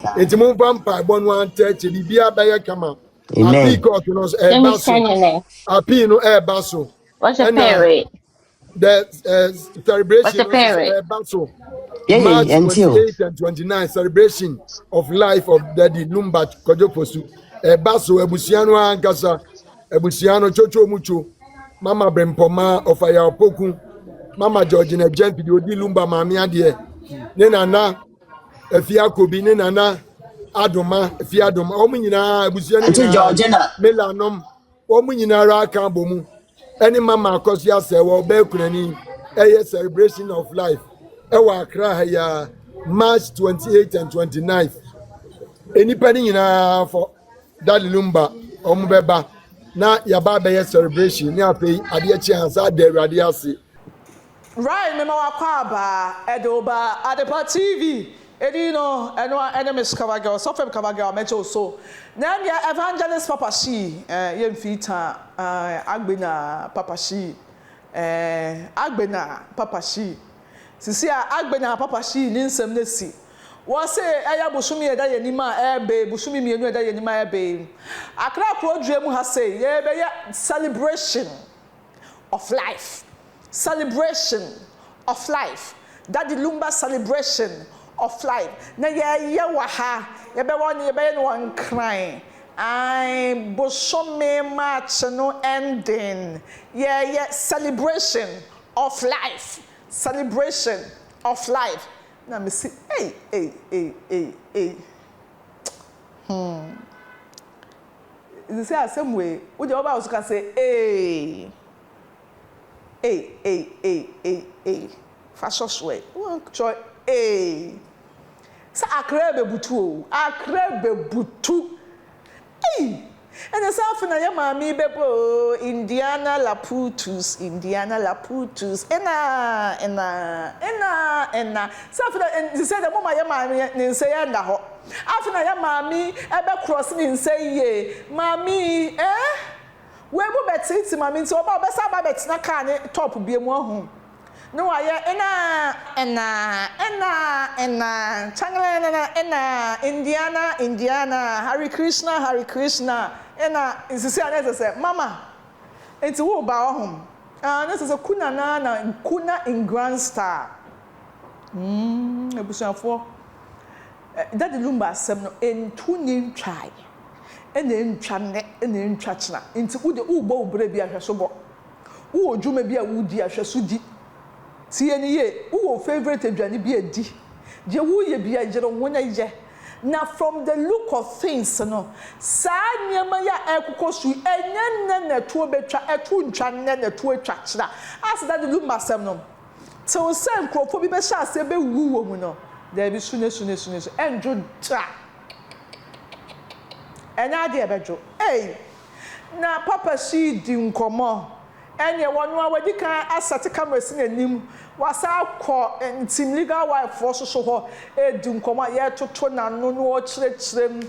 It's more vampire, one one church, the Bia Baya Kama. Amen. A peacock, no, Let a me send basso, your name. a pino, a basso. What's your And pay rate? the What's celebration your pay was rate? a basso. Yeah, March until 28 and 29, celebration of life of Daddy Lumba Kojoposu. A basso, a Busiano Ankasa, a Busiano Chocho Mucho, Mama Brempoma of Ayapoku, Mama Georgina Gentry, the Odi Lumba Mamia dear. Nena. Efia kobi ne nana adoma efia adoma omu nyina abusia ne until nyina Georgina. melanom omu nyina ra kan bomu eni mama akoso ase wo be kunani eye celebration of life ewa Accra ya March 28 and 29th enipa ni nyina for Daddy Lumba omu beba na yaba be celebration ni afei ade chi ansa da awurade ase. Right, me ma kwaba edoba adepa TV. Edi no eno enemies cover girl, so fem cover girl mecho so. Na dia evangelist Papa Sheee ye mfita agbena Papa Sheee. Agbena Papa Sheee. Sisi agbena Papa Sheee ni nsem na si. Wo se eya busumi eda ye nima ebe busumi mienu eda ye nima ebe. Akra krodue mu ha se ye be celebration of life. Celebration of life. Daddy Lumba celebration of life. Na ye waha ye be one ye be no one crying. I bosome match no ending. Ye celebration of life. Celebration of life. Na me see hey. You say same way. Wo dey oba also can say hey. Fashion way. Try Sa akrebe butu o. Akrebe butu. And the South na ya mami bebo Indiana Laputus. Ena. South na you say the mama ya mami ni say ya nda ho. After ya mami ebe cross ni say ye. Mami we bo beti mami nti oba obesa ba beti na car ni top bie mu ahun no wa ye ena changala Indiana Hare Krishna ena isisi anese say mama enti wo ba ahun na say kuna in Grand Star ebusuafo Daddy Lumba asem no entu ni try ene ntwa chena nti ude ugbo ubre bi ahweso bo wo dwuma bi a wudi ahweso di tie ni ye wo favorite adwane bi adi je wo ye bi agere wonya ye na from the look of things no sa nyema ya ekokosu enye na to betwa eto ntwa na to atwa chena as Daddy Lumba asem no till say nkrofo bi be sha ase be wu wo mu no there be sune enjo tra enya de ebejo na Papa Sheee di nkomo enye wonu awadi kan asate camera si nanim wasa akọ team legal wife for so ho di nkomo ye toto na no no o kirekirem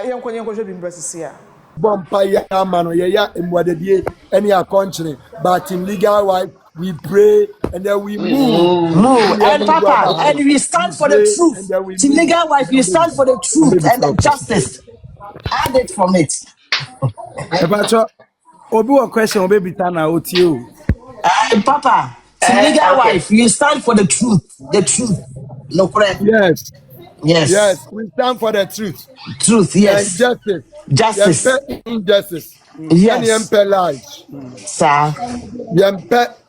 yenkonye hwe bimbrasisi a Bompa ya mano ya emwadedie any akonchene but in legal wife we pray and then we move. And Papa, and we stand for the truth. To legal wife, we stand for the truth and the justice. Add it from it. Ebacho, obi one question obi bitana otio. And Papa, to legal wife, we stand for the truth. The truth. No correct. Yes, Yes. we stand for the truth Truth, and yes. justice. Justice. Injustice. Any Yes. MP lies. Sir.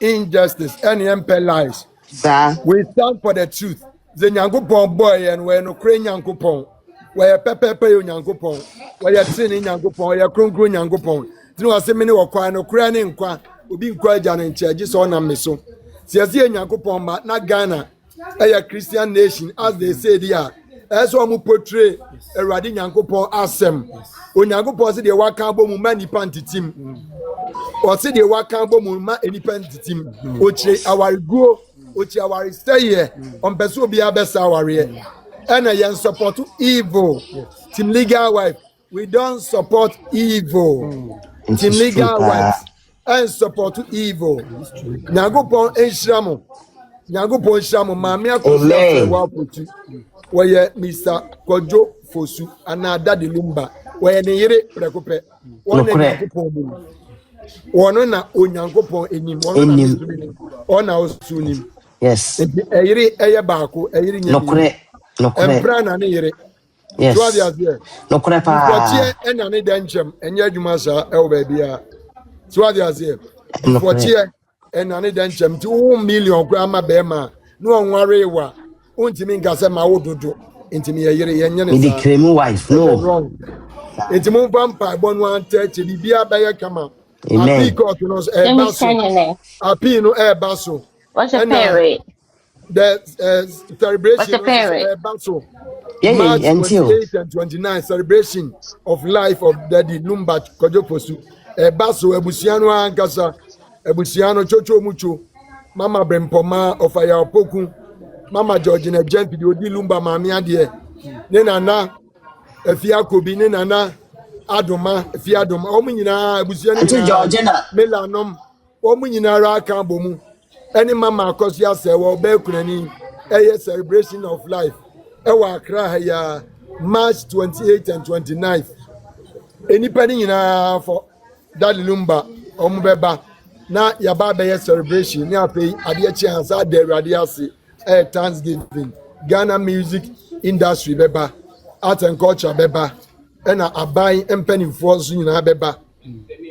Injustice. Any MP lies. Sir. We stand for the truth. The Nyankopon boy and when Ukraine Nyankopon, where Pepe Nyankopon, where you're training Nyankopon, where you're Krunkru Nyankopon. You know, I say many were crying, Ukraine, will be quiet and charges on a meso. See, Nyankopon, but not Ghana, a Christian nation, as they say, they are. As one who portray a Radin Nyankopon asem. When Nyankopon said they were Cambo Mani Panty team, or say they were Cambo Muma any panty team, which our go. Ochi awari stay here on peso be best awari and I support evil. Team legal wife, we don't support evil. Team legal wife and support evil. Nagopon enshiramo Nyankopɔn hyira mo maame akosi afɛ wa apotu wɔyɛ Mr. Kojo Fosu ana Daddy Lumba wɔyɛ ne yere prekopɛ wɔn na Nyankopɔn mu wɔn na Onyankopɔn enim wɔn na mesumi ɔna osu nim yes eyiri ɛyɛ baako eyiri nyɛ empra na ne yere yes so adia no kure pa wɔtie ɛna ne dankyem ɛnyɛ adwuma saa ɛwɔ baabi a so adia wɔtie ɛna ne dankyem ti 1 million kura ama bɛɛma no onware wa ontimi nkase ma wododo ntimi yere yenye ne sa creme wife no ntimi vampire bonu ante che bibia baya kama amen apiko no e baso apino e baso what's your parent the celebration of baso March 28 and 29 celebration of life of Daddy Lumba Kojofosu e baso ebusiano ankasa ebusiano chocho mucho Mama Brempoma of Ayapoku Mama Georgina Jempi odi Lumba mami ade ne nana afia kobi ne nana adoma afia adoma o munyina abusia ne Georgina melanom o munyina ra kan bomu eni mama akoso ase wo be kunani eye celebration of life e wa Accra ya March 28 and 29 eni pani nyina for Daddy Lumba o mu beba na yaba be celebration ni afei ade chi hansa de awurade ase Thanksgiving, Ghana music industry beba, art and culture beba, ena abai empenifo so nyina beba,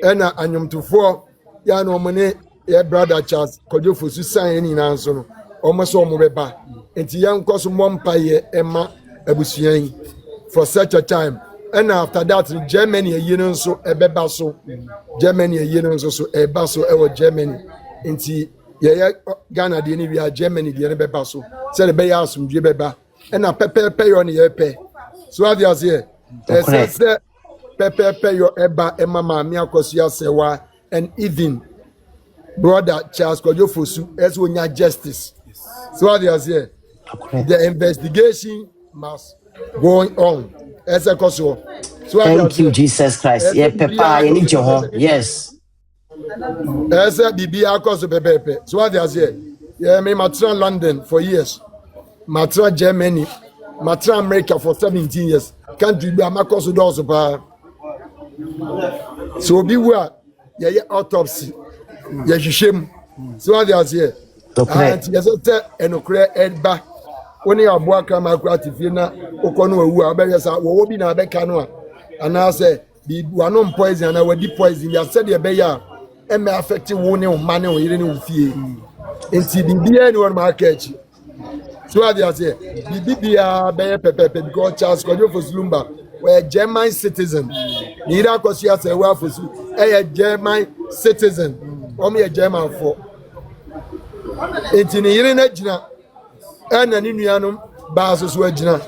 ena anyomtofo ya no mone ye brother Charles Kojofosu sign nyina so no, omoso omo beba, enti yankoso mompaye ema abusuan for such a time. Ena after that Germany ye no so ebeba so, Germany ye no so eba so ewo Germany, enti yeah, Ghana the ni we are Germany the beba so say the be asumdwe beba e na pepe yo ne ye pe so have you say say pepe yo eba e mama mi akoso asewa and even brother Charles Kojofosu as wonya justice so have you say the investigation must go on as a koso so thank you Jesus Christ yeah papa you need your home yes Esa bibi akoso pepepe. So what they say? Yeah, me matra London for years. Matra Germany. Matra America for 17 years. Can't be amakoso doors pa. So be where yeah autopsy. Yeah shame. So what they say? And yes enokre edba. Oni aboa kama kwatifie na okono awu abeye sa wo bi na abeka no a. Ana say bi wanom poison na wadi poison ya said e be ya eme affect wo ne o mane o yire ne o fie enti bibia ni won ma catch so what they say bibia be pepepe because Charles Kojofosu Lumba we German citizen ni ira kosi ase we afosu e German citizen o me German for enti ni yire na gina ana ni nuanom ba so agina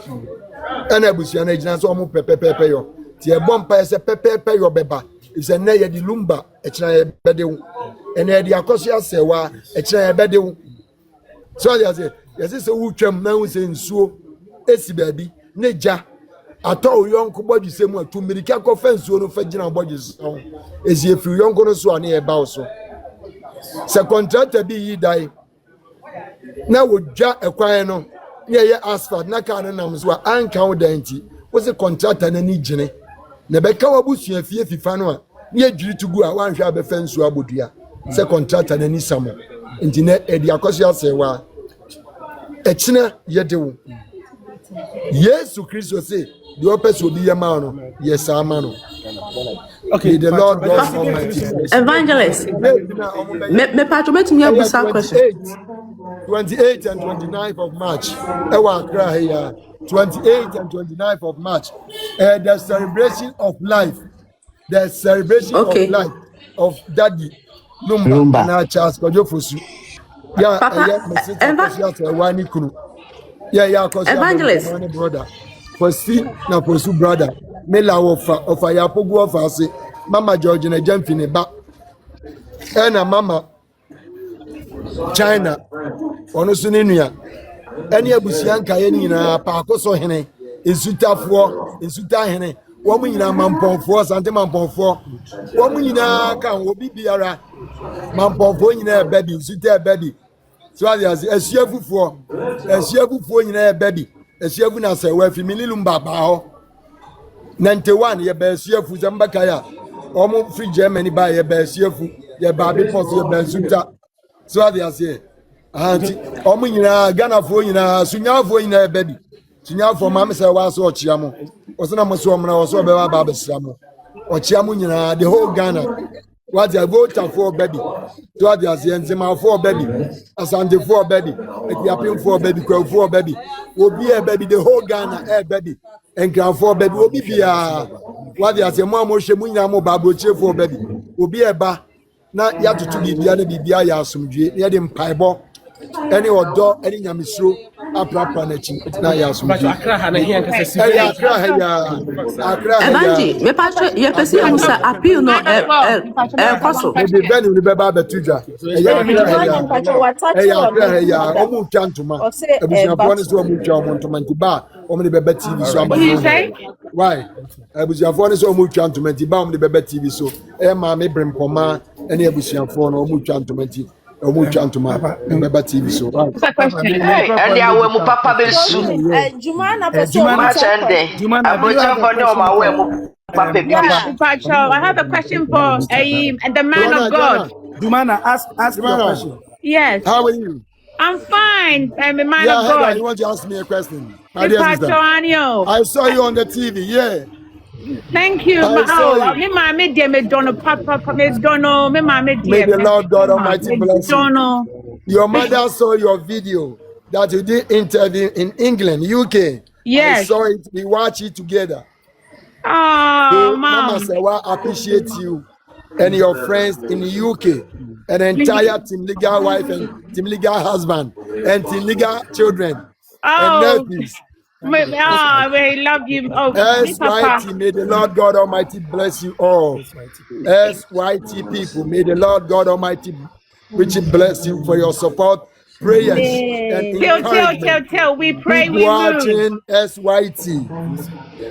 ana abusia na agina so o mo pepepe yo ti e bompa ese pepepe yo beba is a nay di Lumba e china bedewu ene di akoso asewa e china bedewu so ya say yes say wutwam na hu say nsuo esi baabi neja ato yonko bodu semu atu mirika ko fa nsuo no fa gina bodu so esi efiri yonko no so ane e ba so se contractor bi yi dai na wodwa ekwan no ye asphalt na ka no nam so anka wo danti wo se contractor na ni gine na beka wabusu afie fifa no a ne adwiri tugu a wanhwe abefa nsu abodua se contractor na ni samo nti na edi akoso asewa echina yedewo Yesu Kristo say the opes will be yama no yes amano okay the Lord God Almighty evangelist me patro betumi abusa question 28 and 29th of March ewa Accra here 28 and 29th of March the celebration of life of life of Daddy Lumba na Charles Kojofosu yeah wani kunu yeah evangelist brother Fosi na Fosu brother mela ofa ya pogu ofa se Mama Georgina Jempi ne ba na Mama China ono so ne nua ene abusia nkaye nyina pa akoso hene ensuta hene wo mu nyina mampofo sante mampofo wo mu nyina kan obi biara mampofo nyina baby ensuta baby So as Eshiafu for baby, Eshiafu na say we fi Lumba ba ho. 91 ye be Eshiafu Zambakaya. Omo free Germany ba ye be Eshiafu, ye ba be post ye be Sunta. So as here. Auntie, omo nyina Ghana fo nyina sunya fo nyina baby. Sunya fo mam say wa so ochiamo. Osana mo so omna so be ba ba siamo. Ochiamo nyina the whole Ghana. What they vote for baby. So what they are saying, for baby, Asante for baby, Ethiopian for baby, Crow for baby, will be a baby, the whole Ghana, baby, and Crown for baby will be what they are saying, Mamo Shemuina Babu for baby, will be a bar. Not yet to be the other BBI, some near them pieball, any or door, any Yamisro, a proper nature. Now, yes, Evanji, me patro, ye pesi amusa appeal no koso. Maybe Ben will be Baba Tuja. What do you say? Why? I was your phone is almost to Mentiba, the Bebe TV. So, Emma may bring Poma, any Abusian phone or Muchan to Menti, or Muchan to my Bebe TV. So, Hey, and there were Papa Besu. Jumana, I have a question for the man of God. Jumana, ask your question. Yes. How are you? I'm fine. I'm a man of God. You want to ask me a question? I saw you on the TV, yeah. Thank you. May the Lord God Almighty bless you. Your mother saw your video that you did interview in England, UK. Yes. I saw it. We watched it together. Oh, so, Mama Sewa appreciate you and your friends in the UK, and the entire Team Legal wife and Team Legal husband and Team Legal children and nephews. I love you. SYT, may the Lord God Almighty bless you all. SYT people, may the Lord God Almighty richly bless you for your support, prayers, and encouragement. Tell. We pray. Keep watching SYT.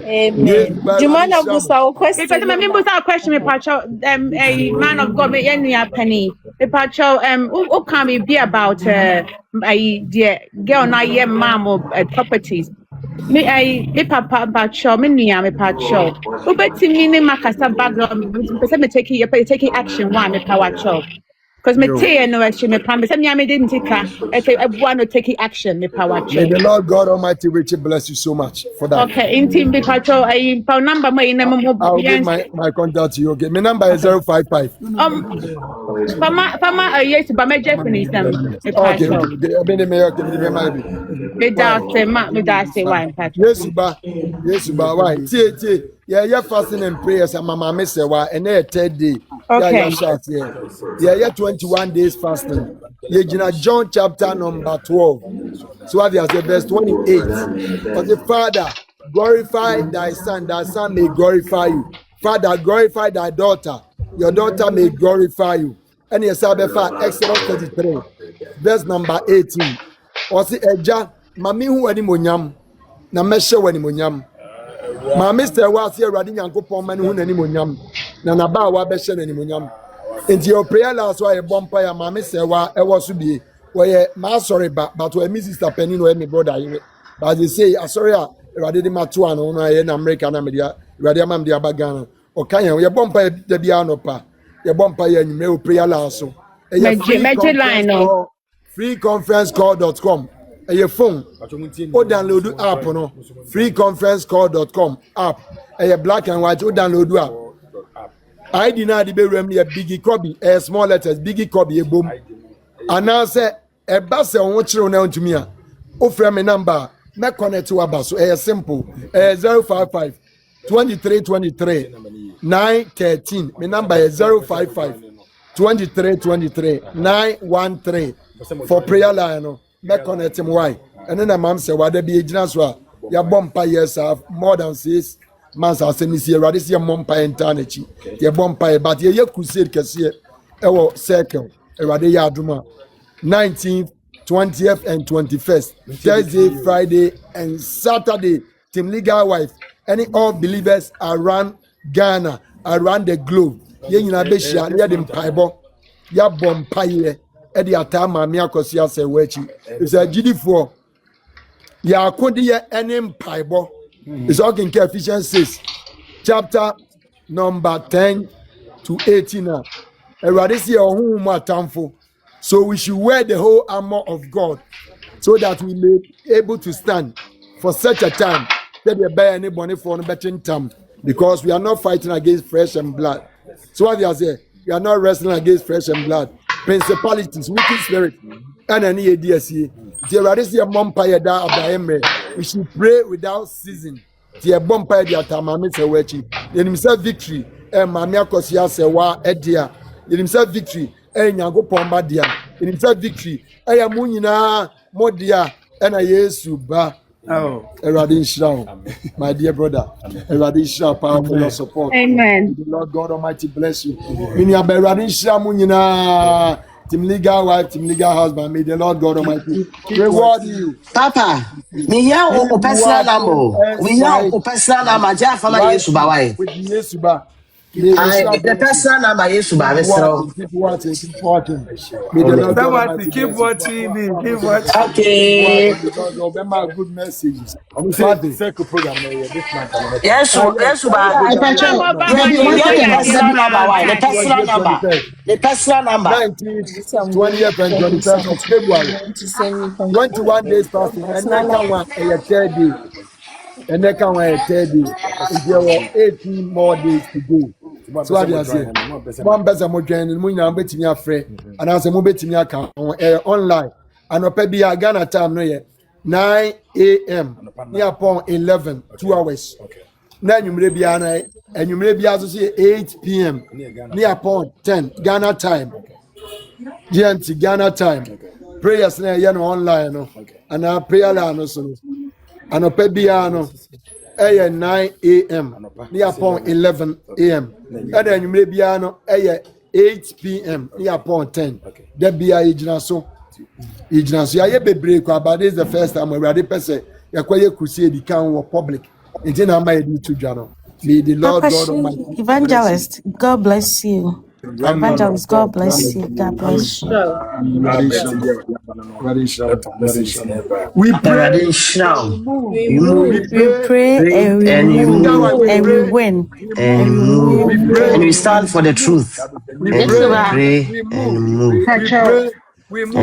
Amen. Jumana Busa, question. Me Pacho, a man of God, me any penny. Me Pacho, who can we be about a dear girl, not yet mom of properties. Me papa Pacho, me Pacho. Who bet me Macasa background, me taking action one, me Pacho. Because me no action, me promise. Me didn't take I want to take action, me power. May the Lord God Almighty richly bless you so much for that. Okay, in team be patrol. I phone number I'll give my contact to you. Okay, my number is 055. Fama yes, but my Japanese okay. Yes, why? Yeah, fasting and prayers and Mama Messewa and a third day. Okay. Yeah, 21 days fasting. Yeah, John chapter number 12. So what they say, verse 28. But the Father, glorify thy son may glorify you. Father, glorify thy daughter, your daughter may glorify you. And yes, Exodus 33, verse number 18. Or see, Eja, Mami who any monyam, na mesha wani monyam. Ma Mr. was here riding Yankopon man who any monyam, na naba wa besha any monyam. Into your prayer last why a bumpire, ma Mr. Wa, I was to be, where ma sorry, but when Mrs. Penny or any brother, but they say, I sorry, I did my two and on an American Amelia, Radiamam de Abagana, or Kanya, your bumpire the piano pa, your bumpire and you prayer last. freeconferencecall.com. Your phone, or download the app, no freeconferencecall.com app. A black and white, or download the app. I did not be remember a biggie copy, a small letters, biggie copy, a boom. And now say a bus on what you know to me. Offer me number, me connect to a bus, a simple 055 2323 913. My number is 055 2323 913 for prayer line. Me connect him why. And then a mom say, what they be agents were your bumper years have more than 6 months. I say, Miss here, this year, mom pie eternity. Your bumper, but your crusade can see a circle, a radia drama 19th, 20th, and 21st, Thursday, Friday, and Saturday. Team Legal Wife, any all believers around Ghana, around the globe. You know, be sure you them piebo, ya bumper. Edi atama mi akosi ase wechi. It's a GD4. Ya kodi ye enim paibo. It's all in Ephesians 6, chapter number 10 to 18 now. So we should wear the whole armor of God so that we may be able to stand for such a time. Because we are not fighting against flesh and blood. So what they say, we are not wrestling against flesh and blood. Principalities, wicked spirit, and any ADSC. We should pray without ceasing. The bumpire the atamami se wechi. Himself victory. Mamia kosia se wa edia. Himself victory. Nyango pomba dia. Himself victory. Munyina modia. Ena Yesu ba. Oh, Eradin Shao, my dear brother. Eradin Shao, powerful your support. Amen. The Lord God Almighty bless you. In your Eradin Shao munyina. Team legal wife, team legal husband. May the Lord God Almighty reward you. Papa, me hear o personal number. We hear o personal number. Just for my Yesu ba why? With Yesu ba. The personal number Yesu ba. Keep watching, keep watching. May the Lord God Almighty keep watching me, keep watching. Okay. Remember good messages. Circle program this month. Yesu ba. The personal number why? The personal number. The personal number. 19th, 20th, and 21st of February. 21 days fasting. And next one, a third day. And next one, a third day. There were 18 more days to go. So what do you say? One person more join and we are betting your friend. And as a mobile betting your account online. And a baby Ghana time no yet. 9 a.m. near upon 11, 2 hours. Then you may be and you may be able to see 8 p.m. near upon 10 Ghana time. GMT Ghana time. Prayers now online and our prayer line also. And a pebiano 9 a.m. near upon 11 a.m. And then you may be 8 p.m. near upon 10. There be a so. I be break, but this is the first time we ready person. You acquire crusade can public. It's in my to journal. May the Lord Papa God Almighty. Sheee, Evangelist, God bless you. Evangelist, God bless you. God bless you. We pray. We Pray and we move and we win. and we stand for the truth. We And pray. pray and move. We pray. We move.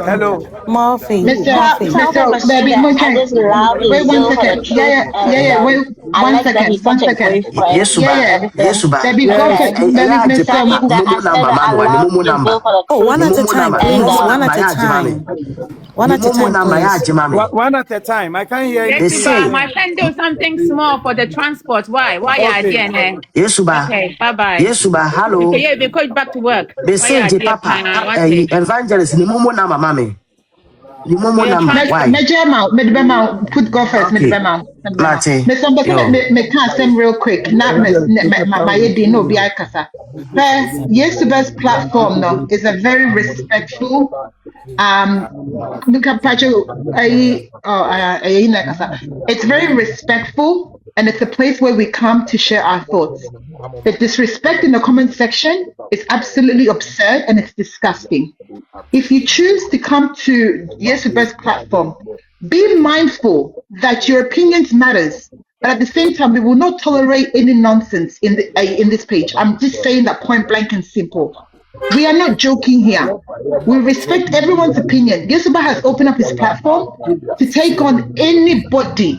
Hello. More faith. Mr. Baby, wait 1 second. Yeah. Wait 1 second. 1 second. Yes, Baby, go for Oh, one at a time, please. One at a time. One at a time, please. One at a time. I can't hear you. Yes, my friend do something small for the transport. Why? Why are you there? Yes, Okay, bye-bye. Yes, hello. Okay, yeah, because back to work. Message Papa, evangelist, ni mumu na mami. Ni mumu na why? Medibema, put go first, Medibema. Me can't send real quick. Not my no be kasa. Yes, the best platform no is a very respectful. It's very respectful and it's a place where we come to share our thoughts. The disrespect in the comment section is absolutely absurd and it's disgusting. If you choose to come to Yes, the best platform, be mindful that your opinions matters. But at the same time, we will not tolerate any nonsense in this page. I'm just saying that point blank and simple. We are not joking here. We respect everyone's opinion. Yesuba has opened up his platform to take on anybody.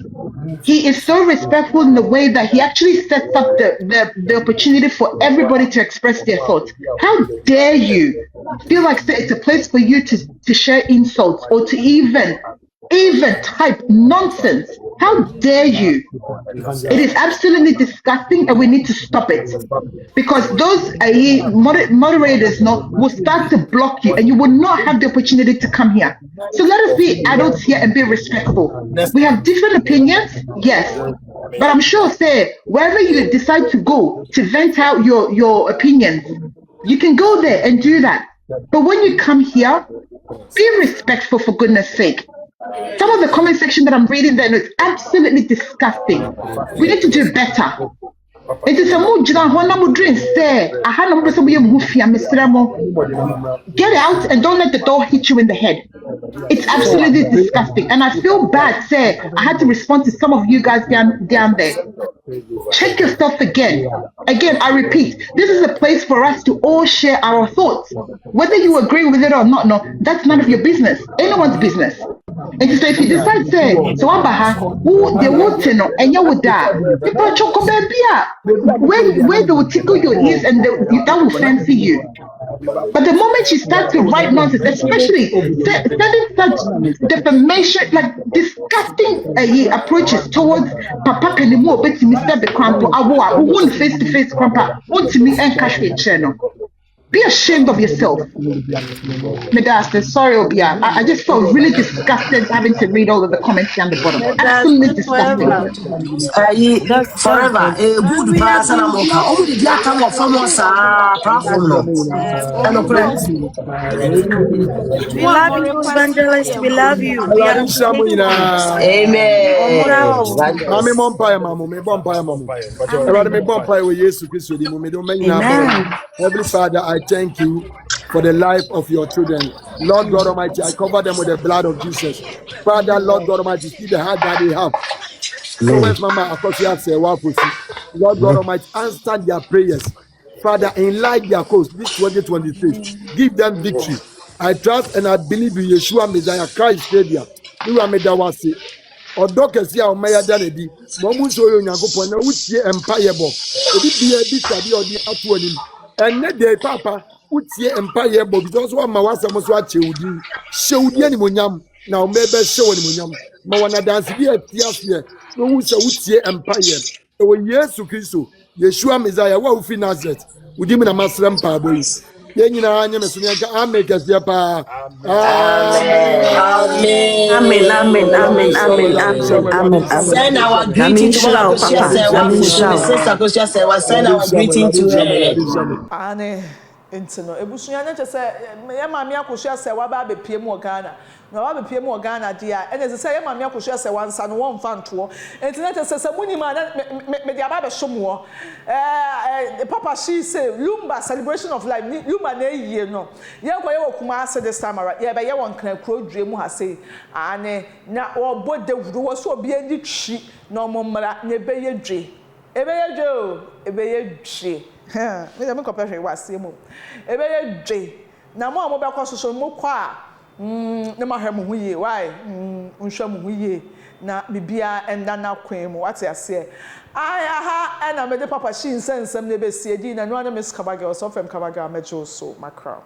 He is so respectful in the way that he actually sets up the opportunity for everybody to express their thoughts. How dare you feel like it's a place for you to share insults or to even type nonsense? How dare you? It is absolutely disgusting and we need to stop it. Because those moderators will start to block you and you will not have the opportunity to come here. So let us be adults here and be respectful. We have different opinions, yes. But I'm sure, wherever you decide to go to vent out your opinions, you can go there and do that. But when you come here, be respectful for goodness sake. Some of the comment section that I'm reading there is absolutely disgusting. We need to do better. It is a mood, one drink, say, I had no person be a goofy, Mr. Ramo. Get out and don't let the door hit you in the head. It's absolutely disgusting. And I feel bad, say, I had to respond to some of you guys down there. Check yourself again. Again, I repeat, this is a place for us to all share our thoughts. Whether you agree with it or not, no, that's none of your business. Anyone's business. And so if you decide, say, so who they want to know, and you would die. People choco baby, where they will tickle your ears and that will fancy you. But the moment you start to write nonsense, especially sending such defamation, like disgusting approaches towards Papa Penimo, but to Mr. Becrampo, who won't face to face Crampa, won't to me and cash a channel. Be ashamed of yourself. Medaste, sorry, Obia. I just felt really disgusted having to read all of the comments down the bottom. Absolutely disgusting. Forever. A good person, I'm okay. Oh, the dear come of famous platform. We love you, evangelist. We love you. We are Amen. Mami Mompire, Mamma, me Bompire, Mamma. Around me Bompire with Jesus Christ, Amen. Heavenly Father, I thank you for the life of your children. Lord God Almighty, I cover them with the blood of Jesus. Father, Lord God Almighty, see the heart that they have. So where's Mama Akosia say, Lord God Almighty, answer their prayers. Father, enlighten their cause this 2023. Give them victory. I trust and I believe in Yeshua Messiah Christ Savior. You are Medawasi. Or doctors here, Maya Danedi. Momuso Yangopo, na utie empire bo. Ebi be study or the atwonim. And net de papa utie empire bo because one mawasa moswa cheudi. Sheudi ani monyam. Now maybe show ani monyam. Mawana dance here tiasye. No usa utie empire. Ewo Yesu Kristo. Yeshua Messiah wa ufi Nazareth. Udimi na masram pa boy. Yenyina anya mesunya ka amekasiya pa. Amen. Send our greeting to Papa Sister Kosia say, send our greeting to her. Ane intino ebusunya na chese ye mami akohia se wa ba bepie mu Ghana na wa bepie mu Ghana dia ene se ye mami akohia se wa nsa no won fa nto entina chese se munima na me dia ba be somo Papa Sheee say Lumba celebration of life Lumba na yie no ye ko ye wokuma ase this time around ye be ye won kan kro dwe mu ha say ane na obo David wo so obi edi twi na omommara na be ye dwe ebe ye dwe me dem ko pehwe wase mu ebe ye dwe na mo be ko soso mu kwa na ma hwem hu ye why nhwem hu ye na bibia enda na kwan mu wate ase aha na me de Papa Sheee nsensem na be sie di na no na miss kabaga so fem kabaga mejo so makra